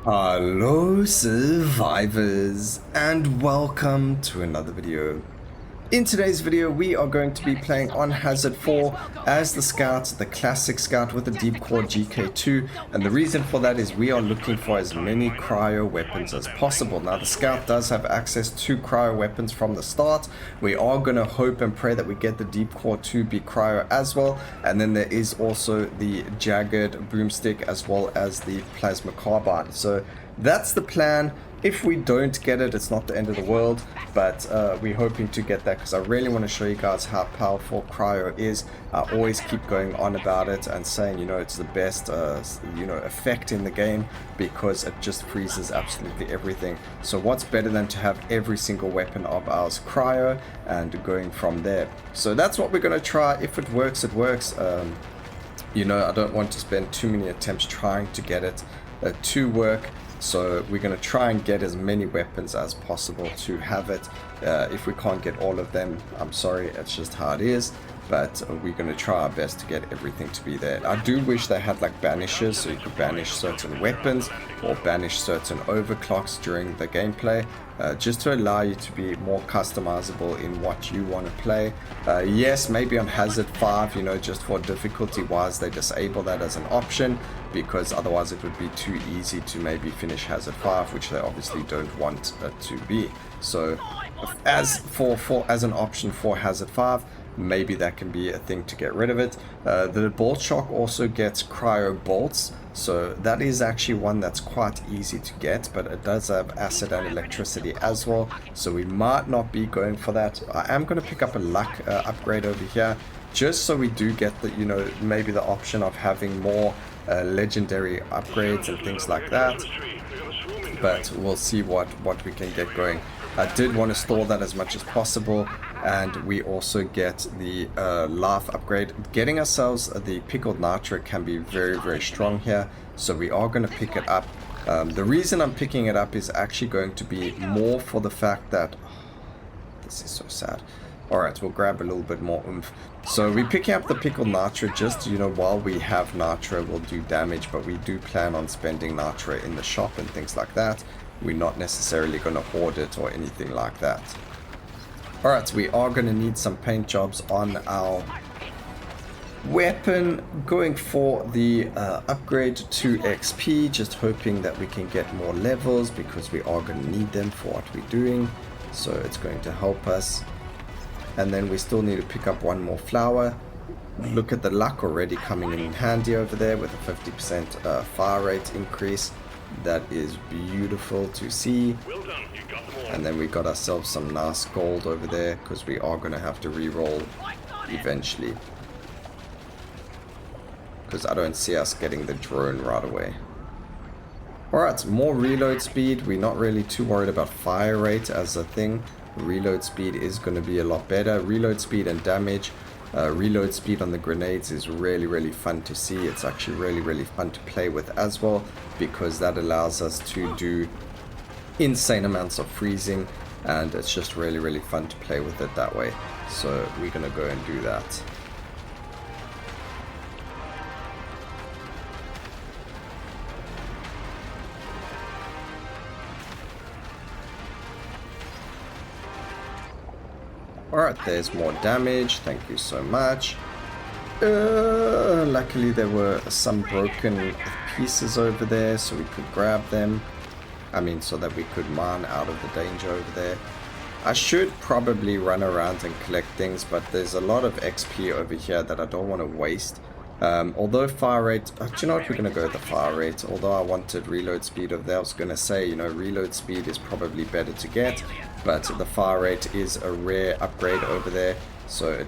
Hello survivors and welcome to another video. In today's video we are going to be playing on Hazard 4 as the scout, the classic scout with the deep core GK2, and the reason for that is we are looking for as many cryo weapons as possible. Now the scout does have access to cryo weapons from the start. We are going to hope and pray that we get the deep core to be cryo as well, and then there is also the jagged boomstick as well as the plasma carbine. So that's the plan. If we don't get it, it's not the end of the world, but we're hoping to get that because I really want to show you guys how powerful cryo is. I always keep going on about it and saying, you know, it's the best, effect in the game because it just freezes absolutely everything. So what's better than to have every single weapon of ours cryo and going from there. So that's what we're going to try. If it works, it works. I don't want to spend too many attempts trying to get it to work. So we're going to try and get as many weapons as possible to have it. If we can't get all of them, I'm sorry, it's just how it is. But we're going to try our best to get everything to be there. I do wish they had like banishes, so you could banish certain weapons or banish certain overclocks during the gameplay, just to allow you to be more customizable in what you want to play. Yes, maybe on Hazard 5, just for difficulty wise, they disable that as an option, because otherwise it would be too easy to maybe finish Hazard 5, which they obviously don't want it to be. So as an option for Hazard 5, maybe that can be a thing to get rid of it. The bolt shock also gets cryo bolts, so that is actually one that's quite easy to get, but it does have acid and electricity as well, so we might not be going for that. I am going to pick up a luck upgrade over here, just so we do get the, maybe the option of having more legendary upgrades and things like that, but we'll see what we can get going. I did want to store that as much as possible, and we also get the life upgrade. Getting ourselves the pickled nitro can be very, very strong here, so we are going to pick it up. The reason I'm picking it up is actually going to be more for the fact that this is so sad. Alright, we'll grab a little bit more oomph. So we're picking up the pickled nitro just, while we have nitro, we'll do damage, but we do plan on spending nitro in the shop and things like that. We're not necessarily going to hoard it or anything like that. Alright, we are going to need some paint jobs on our weapon, going for the upgrade to XP, just hoping that we can get more levels because we are going to need them for what we're doing. So it's going to help us. And then we still need to pick up one more flower. Look at the luck already coming in handy over there with a 50% fire rate increase. That is beautiful to see. And then we got ourselves some nice gold over there because we are going to have to re-roll eventually, because I don't see us getting the drone right away. Alright, more reload speed. We're not really too worried about fire rate as a thing. Reload speed is going to be a lot better. Reload speed and damage. Reload speed on the grenades is really, really fun to see. It's actually really, really fun to play with as well, because that allows us to do insane amounts of freezing, and it's just really, really fun to play with it that way. So we're going to go and do that. Alright, there's more damage. Thank you so much. Luckily there were some broken pieces over there, so we could grab them. So that we could mine out of the danger over there. I should probably run around and collect things, but there's a lot of XP over here that I don't want to waste. Although fire rate, do you know what, we're going to go with the fire rate. Although I wanted reload speed over there, I was going to say, reload speed is probably better to get, but the fire rate is a rare upgrade over there. So,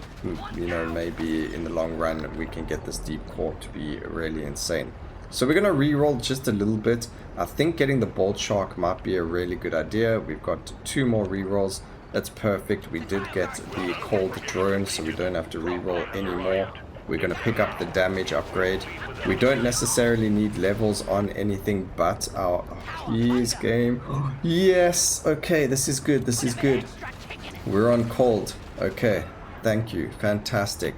maybe in the long run we can get this deep core to be really insane. So we're going to re-roll just a little bit. I think getting the bolt shark might be a really good idea. We've got 2 more re-rolls. That's perfect. We did get the cold drone, so we don't have to re-roll anymore. We're going to pick up the damage upgrade. We don't necessarily need levels on anything but our... Please, game. Yes! Okay, this is good. This is good. We're on cold. Okay, thank you. Fantastic.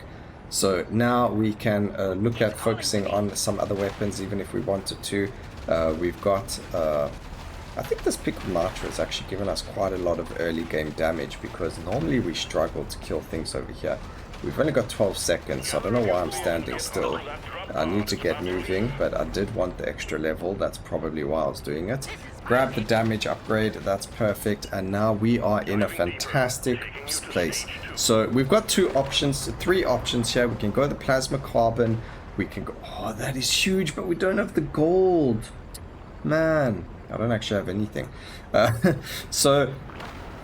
So now we can look at focusing on some other weapons, even if we wanted to. We've got, I think this pickled nitro has actually given us quite a lot of early game damage, because normally we struggle to kill things over here. We've only got 12 seconds, so I don't know why I'm standing still. I need to get moving, but I did want the extra level. That's probably why I was doing it. Grab the damage upgrade, that's perfect, and now we are in a fantastic place. So we've got three options here. We can go the plasma carbon, we can go, oh, that is huge, but we don't have the gold. Man, I don't actually have anything. So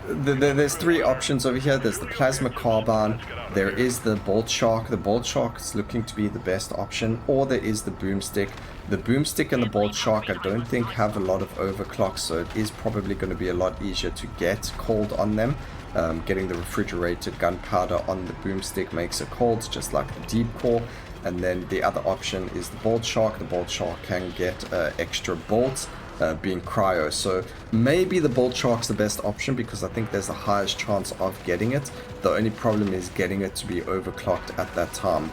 there's three options over here. There's the plasma carbine, there is the bolt shark. The bolt shark is looking to be the best option, or there is the boomstick. The boomstick and the bolt shark I don't think have a lot of overclock, so it is probably going to be a lot easier to get cold on them. Getting the refrigerated gunpowder on the boomstick makes it cold, just like the deep core. And then the other option is the bolt shark. The bolt shark can get extra bolts, being cryo. So maybe the bolt shark's the best option, because I think there's the highest chance of getting it. The only problem is getting it to be overclocked at that time.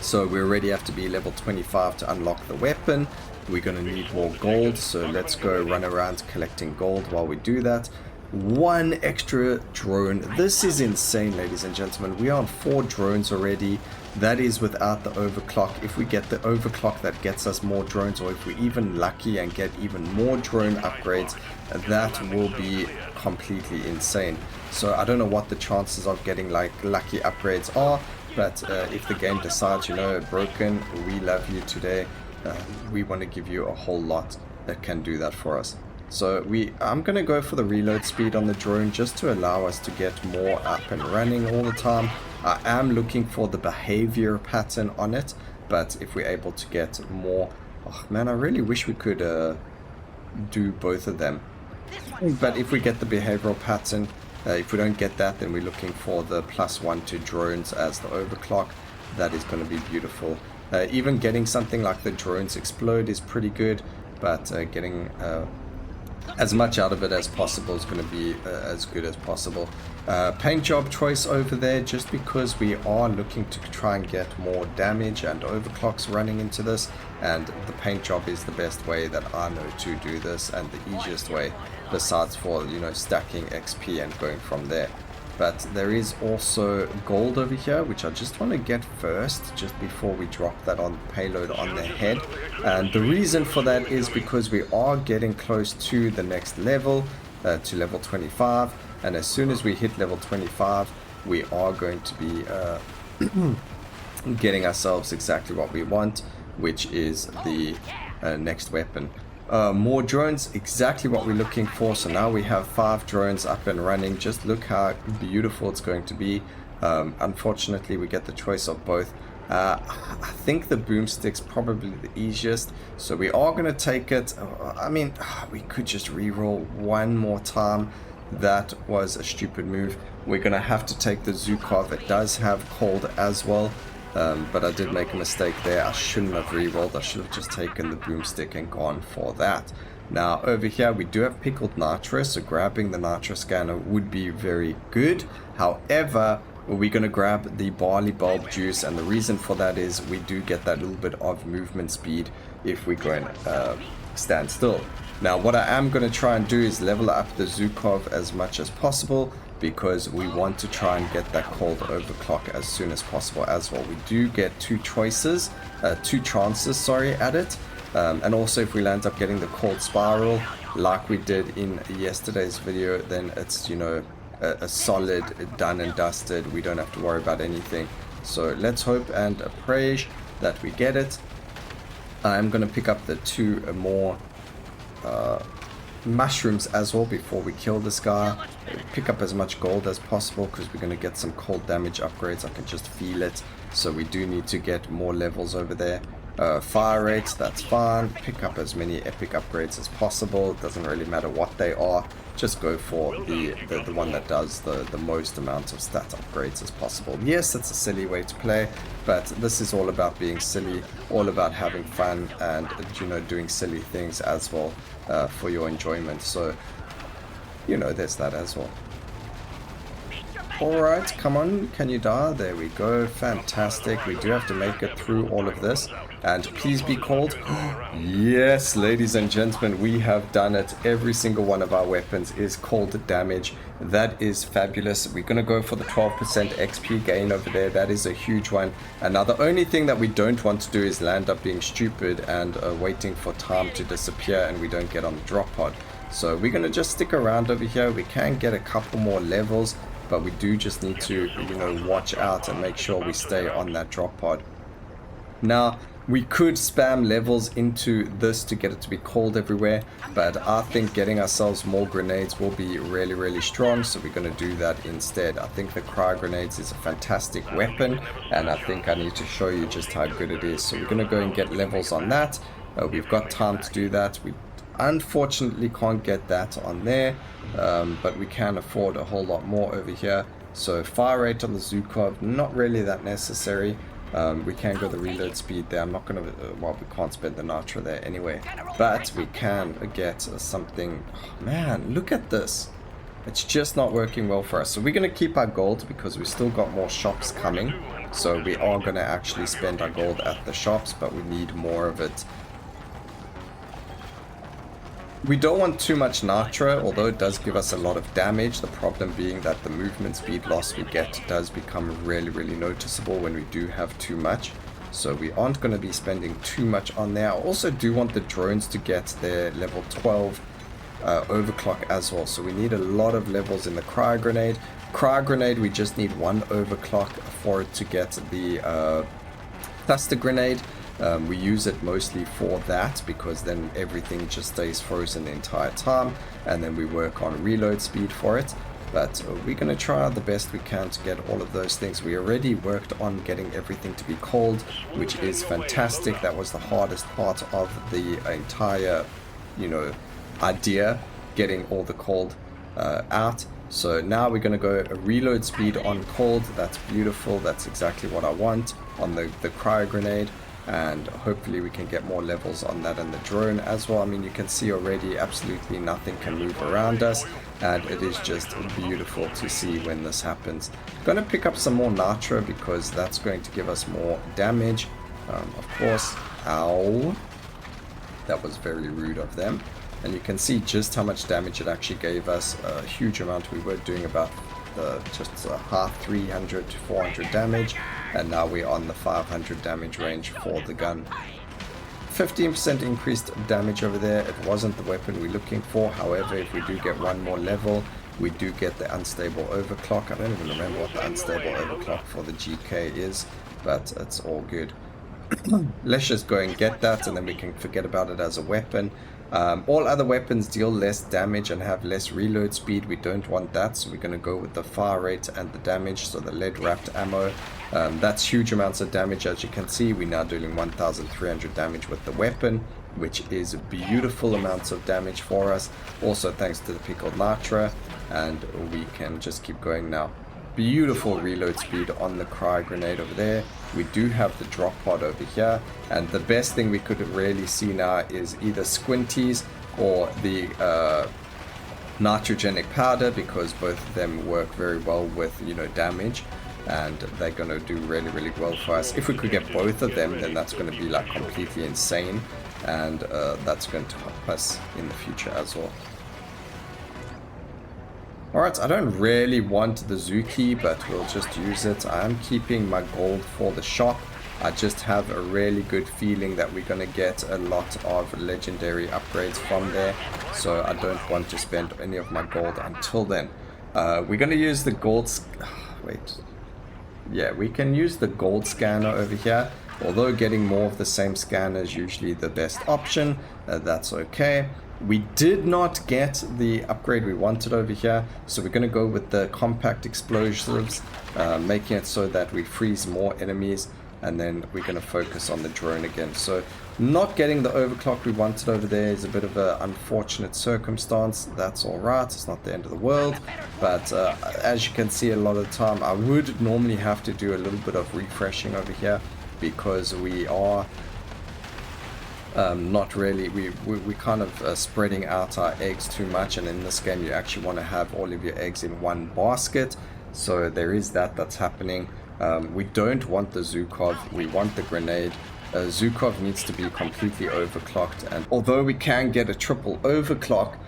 So we already have to be level 25 to unlock the weapon. We're going to need more gold, so let's go run around collecting gold while we do that. One extra drone. This is insane, ladies and gentlemen. We are on 4 drones already. That is without the overclock. If we get the overclock, that gets us more drones, or if we're even lucky and get even more drone upgrades, that will be completely insane. So I don't know what the chances of getting like lucky upgrades are, but if the game decides, you know, broken, we love you today, we want to give you a whole lot that can do that for us. So I'm going to go for the reload speed on the drone, just to allow us to get more up and running all the time. I am looking for the behavior pattern on it, but if we're able to get more... Oh man, I really wish we could do both of them. But if we get the behavioral pattern, if we don't get that, then we're looking for the +1 to drones as the overclock. That is going to be beautiful. Even getting something like the drones explode is pretty good, but getting... as much out of it as possible is going to be as good as possible. Paint job choice over there, just because we are looking to try and get more damage and overclocks running into this, and the paint job is the best way that I know to do this, and the easiest way, besides for, you know, stacking XP and going from there. But there is also gold over here, which I just want to get first, just before we drop that on payload on their head. And the reason for that is because we are getting close to the next level, to level 25. And as soon as we hit level 25, we are going to be getting ourselves exactly what we want, which is the next weapon. More drones, exactly what we're looking for. So now we have 5 drones up and running. Just look how beautiful it's going to be. Unfortunately, we get the choice of both. I think the boomstick's probably the easiest, so we are going to take it. I mean, we could just reroll one more time. That was a stupid move. We're going to have to take the Zukov. It does have cold as well. But I did make a mistake there. I shouldn't have rerolled. I should have just taken the boomstick and gone for that. Now over here we do have pickled nitro, so grabbing the nitro scanner would be very good. However, we're going to grab the barley bulb juice, and the reason for that is we do get that little bit of movement speed if we go and stand still. Now what I am going to try and do is level up the Zukov as much as possible, because we want to try and get that cold overclock as soon as possible as well. We do get 2 chances at it, and also if we land up getting the cold spiral like we did in yesterday's video, then it's, you know, a solid done and dusted. We don't have to worry about anything. So let's hope and pray that we get it. I'm going to pick up the 2 more mushrooms as well before we kill this guy. Pick up as much gold as possible, because we're going to get some cold damage upgrades. I can just feel it. So we do need to get more levels over there. Fire rates, that's fine. Pick up as many epic upgrades as possible. It doesn't really matter what they are. Just go for the one that does the most amount of stat upgrades as possible. Yes, it's a silly way to play, but this is all about being silly, all about having fun, and, you know, doing silly things as well for your enjoyment. So, you know, there's that as well. Alright, come on, can you die? There we go, fantastic. We do have to make it through all of this. And please be called. Yes, ladies and gentlemen, we have done it. Every single one of our weapons is called damage. That is fabulous. We're going to go for the 12% XP gain over there. That is a huge one. And now the only thing that we don't want to do is land up being stupid and waiting for time to disappear and we don't get on the drop pod. So we're going to just stick around over here. We can get a couple more levels, but we do just need to, watch out and make sure we stay on that drop pod. Now, we could spam levels into this to get it to be called everywhere, but I think getting ourselves more grenades will be really, really strong, so we're going to do that instead. I think the cryo grenades is a fantastic weapon, and I think I need to show you just how good it is. So we're going to go and get levels on that. We've got time to do that. We unfortunately can't get that on there, but we can afford a whole lot more over here. So fire rate on the Zukov, not really that necessary. We can go the reload speed there. I'm not going to, well, we can't spend the nitro there anyway, but we can get something. Oh, man, look at this. It's just not working well for us. So we're going to keep our gold because we still got more shops coming. So we are going to actually spend our gold at the shops, but we need more of it. We don't want too much nitro, although it does give us a lot of damage. The problem being that the movement speed loss we get does become really, really noticeable when we do have too much. So we aren't going to be spending too much on there. I also do want the drones to get their level 12 overclock as well. So we need a lot of levels in the cryo grenade. Cryo grenade, we just need one overclock for it to get the cluster grenade. We use it mostly for that because then everything just stays frozen the entire time, and then we work on reload speed for it. But we're going to try the best we can to get all of those things. We already worked on getting everything to be cold, which is fantastic. That was the hardest part of the entire, idea, getting all the cold out. So now we're going to go a reload speed on cold. That's beautiful. That's exactly what I want on the cryo grenade. And hopefully we can get more levels on that and the drone as well. I mean, you can see already absolutely nothing can move around us, and it is just beautiful to see when this happens. I'm going to pick up some more nitro because that's going to give us more damage. Of course, ow, that was very rude of them. And you can see just how much damage it actually gave us. A huge amount. We were doing about just half 300 to 400 damage, and now we're on the 500 damage range for the gun. 15% increased damage over there. It wasn't the weapon we're looking for. However, if we do get one more level, we do get the unstable overclock. I don't even remember what the unstable overclock for the GK is, but it's all good. Let's just go and get that, and then we can forget about it as a weapon. All other weapons deal less damage and have less reload speed. We don't want that, so we're going to go with the fire rate and the damage. So the lead wrapped ammo, that's huge amounts of damage. As you can see, we're now doing 1300 damage with the weapon, which is beautiful amounts of damage for us, also thanks to the pickled nitra. And we can just keep going now. Beautiful reload speed on the cryo grenade over there. We do have the drop pod over here, and the best thing we could really see now is either squinties or the nitrogenic powder, because both of them work very well with damage, and they're going to do really, really well for us. If we could get both of them, then that's going to be like completely insane, and that's going to help us in the future as well. Alright, I don't really want the Zuki, but we'll just use it. I am keeping my gold for the shop. I just have a really good feeling that we're going to get a lot of legendary upgrades from there. So I don't want to spend any of my gold until then. We're going to use the gold... Wait. Yeah, we can use the gold scanner over here. Although getting more of the same scanner is usually the best option. That's okay. We did not get the upgrade we wanted over here, so we're going to go with the compact explosives, making it so that we freeze more enemies, and then we're going to focus on the drone again. So not getting the overclock we wanted over there is a bit of an unfortunate circumstance. That's alright, it's not the end of the world, but as you can see, a lot of the time I would normally have to do a little bit of refreshing over here, because we are not really, we kind of spreading out our eggs too much, and in this game you actually want to have all of your eggs in one basket. So there is that's happening. We don't want the Zukov, we want the grenade. Zukov needs to be completely overclocked, and although we can get a triple overclock,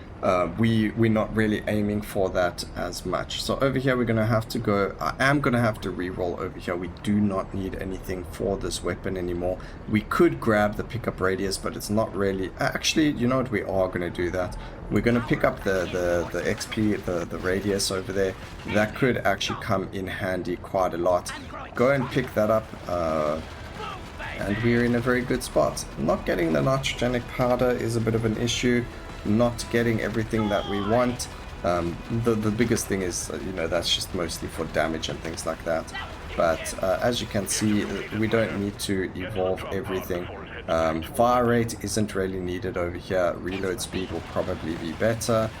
we're not really aiming for that as much. So over here we're going to have to go, I am going to have to re-roll over here. We do not need anything for this weapon anymore. We could grab the pickup radius, but it's not really, actually, you know what, we are going to do that. We're going to pick up the XP, the radius over there. That could actually come in handy quite a lot. Go and pick that up, and we're in a very good spot. Not getting the nitrogenic powder is a bit of an issue. Not getting everything that we want. The biggest thing is, you know, that's just mostly for damage and things like that. But as you can see, we don't need to evolve everything. Fire rate isn't really needed over here. Reload speed will probably be better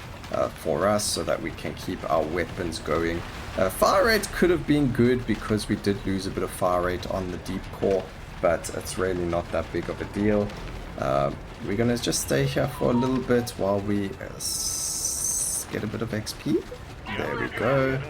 for us so that we can keep our weapons going. Fire rate could have been good because we did lose a bit of fire rate on the deep core, but it's really not that big of a deal. We're gonna just stay here for a little bit while we get a bit of XP. There we go.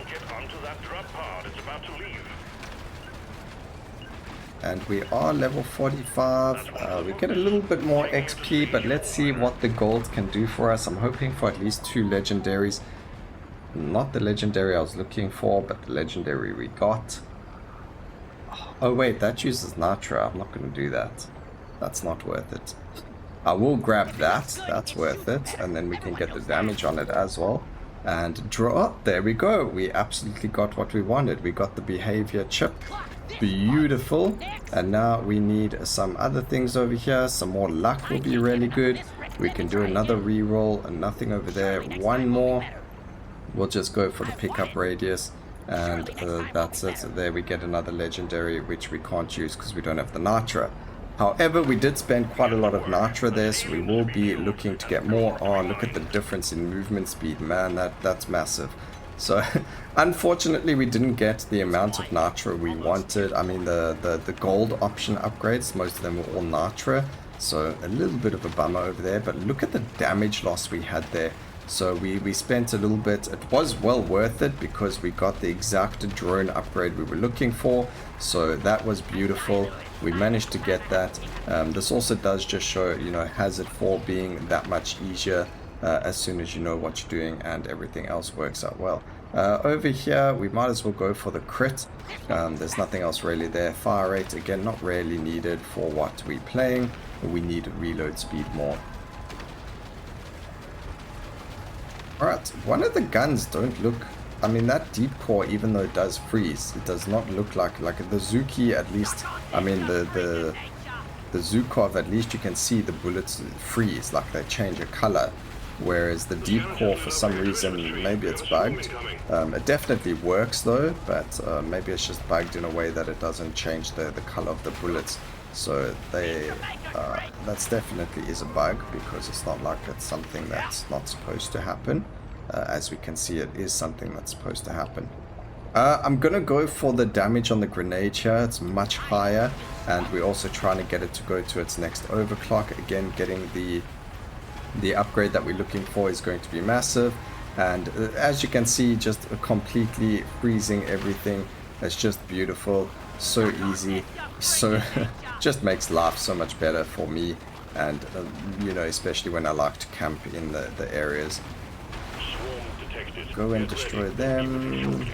And we are level 45. We get a little bit more XP, but let's see what the gold can do for us. I'm hoping for at least 2 legendaries. Not the legendary I was looking for, but the legendary we got. Oh wait, that uses nitro. I'm not going to do that. That's not worth it. I will grab that. That's worth it. And then we can get the damage on it as well. And draw up. There we go. We absolutely got what we wanted. We got the behavior chip. Beautiful. And now we need some other things over here. Some more luck will be really good. We can do another reroll. And nothing over there. One more. We'll just go for the pickup radius. And that's it. There we get another legendary, which we can't use because we don't have the nitra. However, we did spend quite a lot of nitra there, so we will be looking to get more. Oh, look at the difference in movement speed, man, that's massive. So, unfortunately, we didn't get the amount of nitra we wanted. I mean, the gold option upgrades, most of them were all nitra, so a little bit of a bummer over there, but look at the damage loss we had there. So we spent a little bit. It was well worth it because we got the exact drone upgrade we were looking for, so that was beautiful. We managed to get that. This also does just show, you know, Hazard 4 being that much easier as soon as you know what you're doing and everything else works out well. Over here, we might as well go for the crit. There's nothing else really there. Fire rate, again, not really needed for what we're playing. We need reload speed more. Alright, one of the guns don't look... I mean, that deep core, even though it does freeze, it does not look like the Zuki, at least. I mean, the Zukov, at least you can see the bullets freeze, like they change a color. Whereas the deep core, for some reason, maybe it's bugged. It definitely works though, but maybe it's just bugged in a way that it doesn't change the color of the bullets. So that's definitely is a bug, because it's not like it's something that's not supposed to happen. As we can see, it is something that's supposed to happen. I'm going to go for the damage on the grenade here. It's much higher, and we're also trying to get it to go to its next overclock. Again, getting the upgrade that we're looking for is going to be massive. And as you can see, just completely freezing everything. It's just beautiful. So easy. So just makes life so much better for me. And, you know, especially when I like to camp in the areas. Go and destroy them.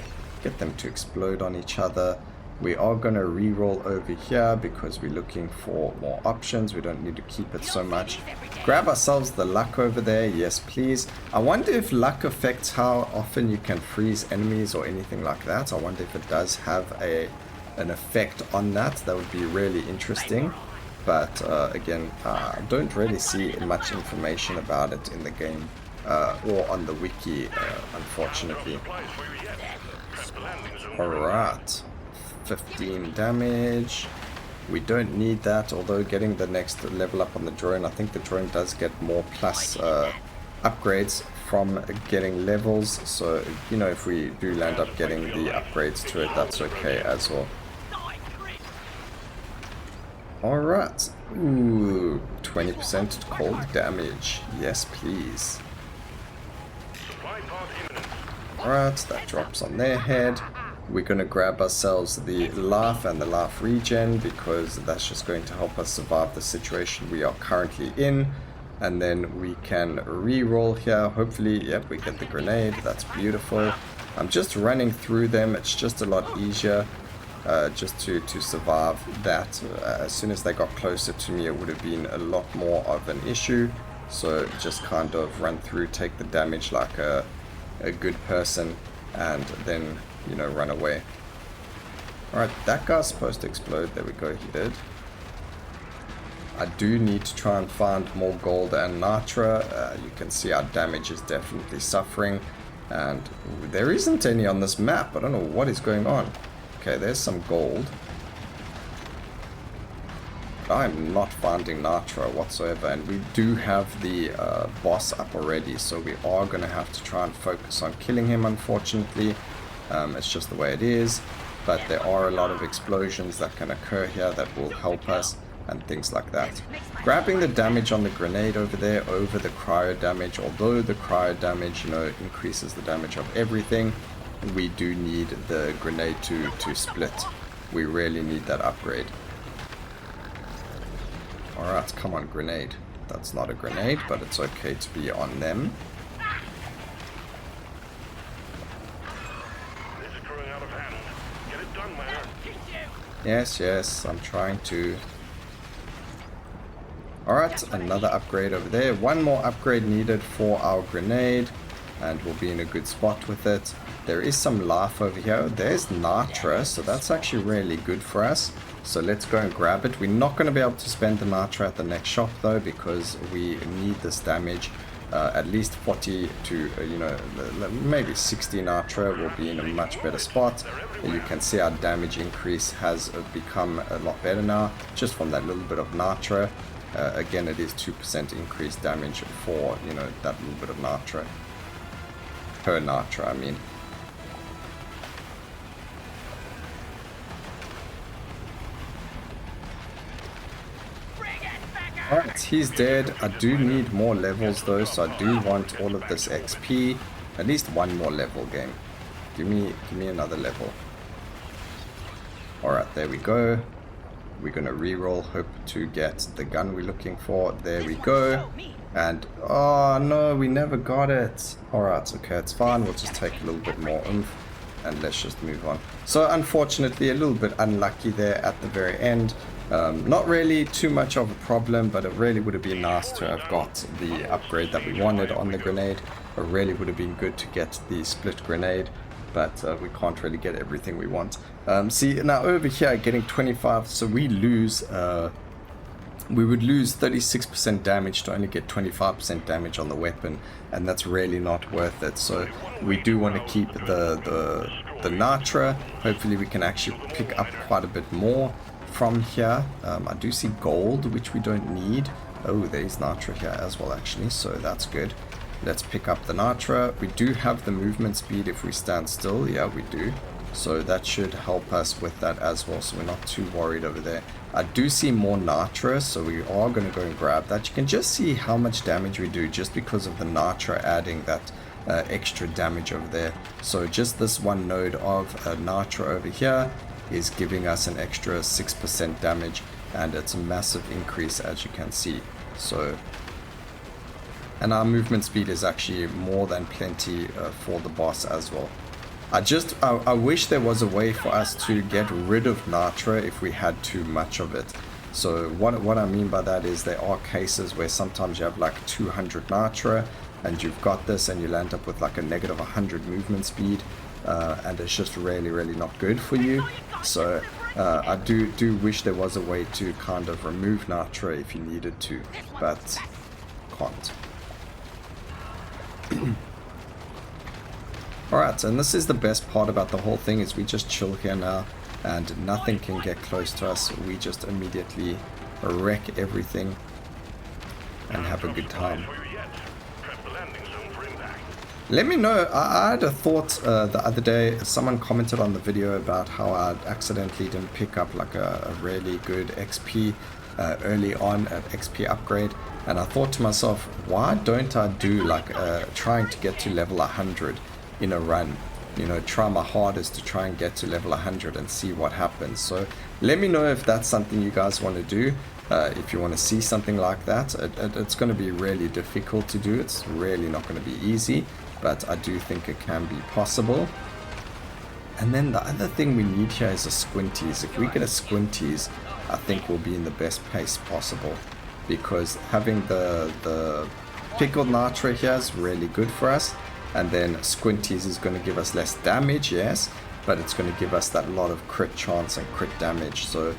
Get them to explode on each other. We are going to re-roll over here because we're looking for more options. We don't need to keep it so much. Grab ourselves the luck over there. Yes, please. I wonder if luck affects how often you can freeze enemies or anything like that. I wonder if it does have an effect on that. That would be really interesting. But again, I don't really see much information about it in the game. Or on the wiki, unfortunately. Alright, 15 damage. We don't need that, although getting the next level up on the drone, I think the drone does get more plus upgrades from getting levels. So, you know, if we do land up getting the upgrades to it, that's okay as well. Alright, ooh, 20% cold damage. Yes, please. Alright, that drops on their head. We're going to grab ourselves the life and the life regen because that's just going to help us survive the situation we are currently in. And then we can re-roll here. Hopefully, yep, we get the grenade. That's beautiful. I'm just running through them. It's just a lot easier just to survive that. As soon as they got closer to me, it would have been a lot more of an issue. So just kind of run through, take the damage like a good person, and then, you know, run away. Alright, that guy's supposed to explode. There we go, he did. I do need to try and find more gold and nitra. You can see our damage is definitely suffering. And there isn't any on this map. I don't know what is going on. Okay, there's some gold. I'm not finding nitra whatsoever. And we do have the boss up already. So we are going to have to try and focus on killing him, unfortunately. It's just the way it is. But there are a lot of explosions that can occur here that will help us. And things like that. Grabbing the damage on the grenade over there over the cryo damage, although the cryo damage, you know, increases the damage of everything, we do need the grenade to split. We really need that upgrade. Alright, come on, grenade. That's not a grenade, but it's okay to be on them. This is growing out of hand. Get it done, man. Yes, I'm trying to. Alright, another upgrade over there. One more upgrade needed for our grenade, and we'll be in a good spot with it. There is some life over here. There's nitra, so that's actually really good for us. So let's go and grab it. We're not going to be able to spend the nitra at the next shop though, because we need this damage. At least 40 to, you know, maybe 60 nitra will be in a much better spot. You can see our damage increase has become a lot better now, just from that little bit of nitra. Again, it is 2% increased damage for, you know, that little bit of nitra. Per nitra, I mean. Alright, he's dead. I do need more levels though, so I do want all of this XP. At least one more level, game. Give me another level. Alright, there we go. We're going to reroll, hope to get the gun we're looking for. There we go. And, oh no, we never got it. Alright, okay, it's fine. We'll just take a little bit more oomph and let's just move on. So, unfortunately, a little bit unlucky there at the very end. Not really too much of a problem, but it really would have been nice to have got the upgrade that we wanted on the grenade. It really would have been good to get the split grenade. But we can't really get everything we want. See, now over here, getting 25, so we lose, we would lose 36% damage to only get 25% damage on the weapon, and that's really not worth it. So we do want to keep the nitra. Hopefully we can actually pick up quite a bit more from here. I do see gold, which we don't need. Oh, there's nitra here as well, actually, so that's good. Let's pick up the nitra. We do have the movement speed if we stand still. Yeah, we do. So that should help us with that as well. So we're not too worried over there. I do see more nitra, so we are going to go and grab that. You can just see how much damage we do just because of the nitra adding that extra damage over there. So just this one node of nitra over here is giving us an extra 6% damage. And it's a massive increase, as you can see. So... and our movement speed is actually more than plenty for the boss as well. I wish there was a way for us to get rid of nitra if we had too much of it. So what I mean by that is there are cases where sometimes you have like 200 nitra and you've got this and you'll end up with like a negative 100 movement speed, and it's just really not good for you. So I do wish there was a way to kind of remove nitra if you needed to, but can't. Alright, and this is the best part about the whole thing, is we just chill here now and nothing can get close to us. We just immediately wreck everything and have a good time. Let me know, I had a thought the other day. Someone commented on the video about how I accidentally didn't pick up like a really good XP early on at XP upgrade. And I thought to myself, why don't I do like trying to get to level 100 in a run. You know, try my hardest to try and get to level 100 and see what happens. So let me know if that's something you guys want to do. If you want to see something like that, it's going to be really difficult to do. It's really not going to be easy, but I do think it can be possible. And then the other thing we need here is a squinties. If we get a squinties, I think we'll be in the best pace possible, because having the pickled nitro here is really good for us. And then squinties is going to give us less damage, yes, but it's going to give us that lot of crit chance and crit damage. So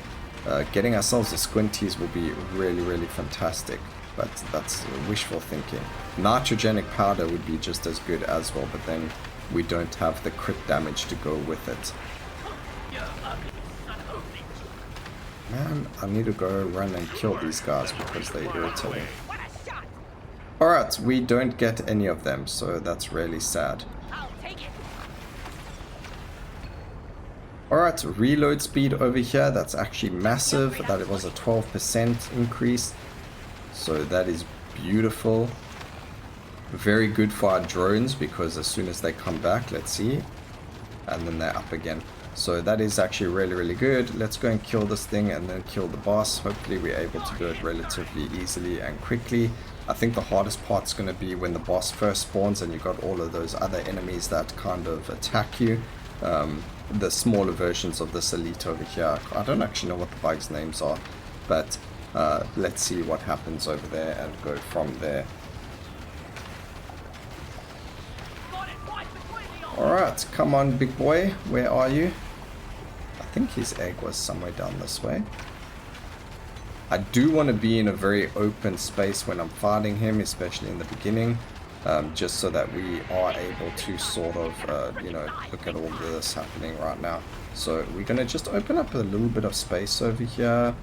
getting ourselves the squinties will be really, really fantastic. But that's wishful thinking. Nitrogenic powder would be just as good as well, but then we don't have the crit damage to go with it. Man, I need to go run and kill these guys because they're irritating. Alright, we don't get any of them, so that's really sad. Alright, reload speed over here, that's actually massive. That was a 12% increase. So that is beautiful. Very good for our drones, because as soon as they come back, let's see, and then they're up again. So that is actually really, really good. Let's go and kill this thing and then kill the boss. Hopefully we're able to do it relatively easily and quickly. I think the hardest part's going to be when the boss first spawns and you've got all of those other enemies that kind of attack you. The smaller versions of this elite over here. I don't actually know what the bugs' names are, but let's see what happens over there and go from there. Alright, come on big boy, where are you? I think his egg was somewhere down this way. I do want to be in a very open space when I'm fighting him, especially in the beginning, just so that we are able to sort of, you know, look at all this happening right now. So we're going to just open up a little bit of space over here.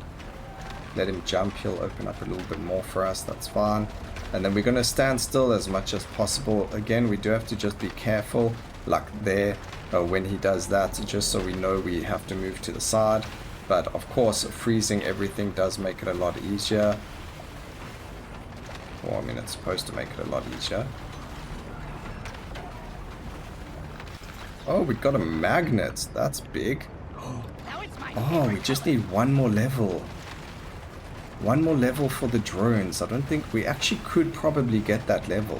Let him jump, he'll open up a little bit more for us, that's fine. And then we're going to stand still as much as possible. Again, we do have to just be careful, like there, when he does that, just so we know we have to move to the side. But of course, freezing everything does make it a lot easier. Well, I mean, it's supposed to make it a lot easier. Oh, we got a magnet. That's big. Oh, we just need one more level. One more level for the drones. I don't think we actually could probably get that level.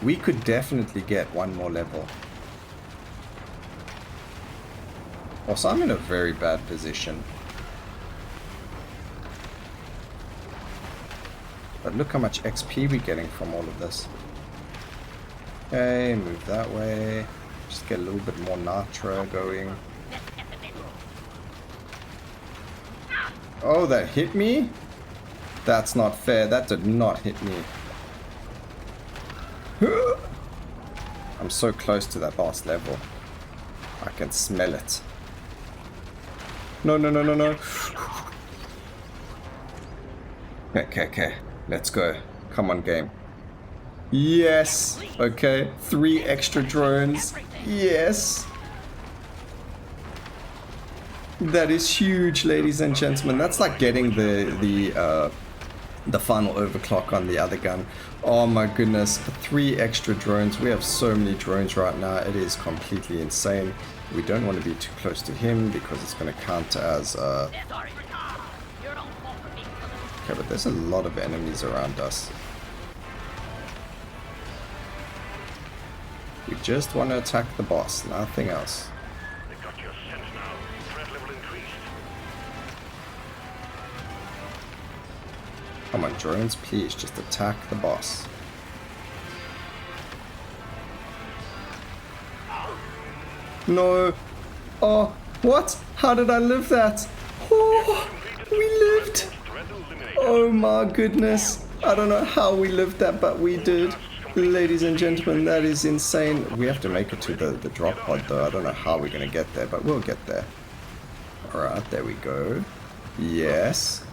We could definitely get one more level. Also, I'm in a very bad position. But look how much XP we're getting from all of this. Okay, move that way. Just get a little bit more nitro going. Oh, that hit me? That's not fair. That did not hit me. I'm so close to that last level. I can smell it. No, no, no, no, no. Okay. Let's go. Come on, game. Yes. Okay. 3 extra drones. Yes. That is huge, ladies and gentlemen. That's like getting the final overclock on the other gun. Oh my goodness. 3 extra drones. We have so many drones right now. It is completely insane. We don't want to be too close to him because it's going to count as okay, but there's a lot of enemies around us. We just want to attack the boss, nothing else. They got your scent now. Threat level increased. Come on, drones, please just attack the boss. No. Oh, what? How did I live that? Oh, we lived. Oh my goodness. I don't know how we lived that, but we did. Ladies and gentlemen, that is insane. We have to make it to the drop pod though. I don't know how we're going to get there, but we'll get there. Alright, there we go. Yes.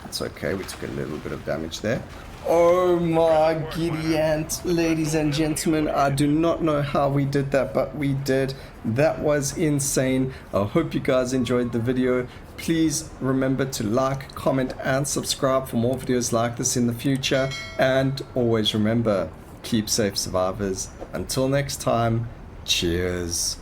It's okay, we took a little bit of damage there. Oh my giddy ant, ladies and gentlemen, I do not know how we did that, but we did. That was insane. I hope you guys enjoyed the video. Please remember to like, comment and subscribe for more videos like this in the future. And always remember, keep safe, survivors. Until next time, cheers.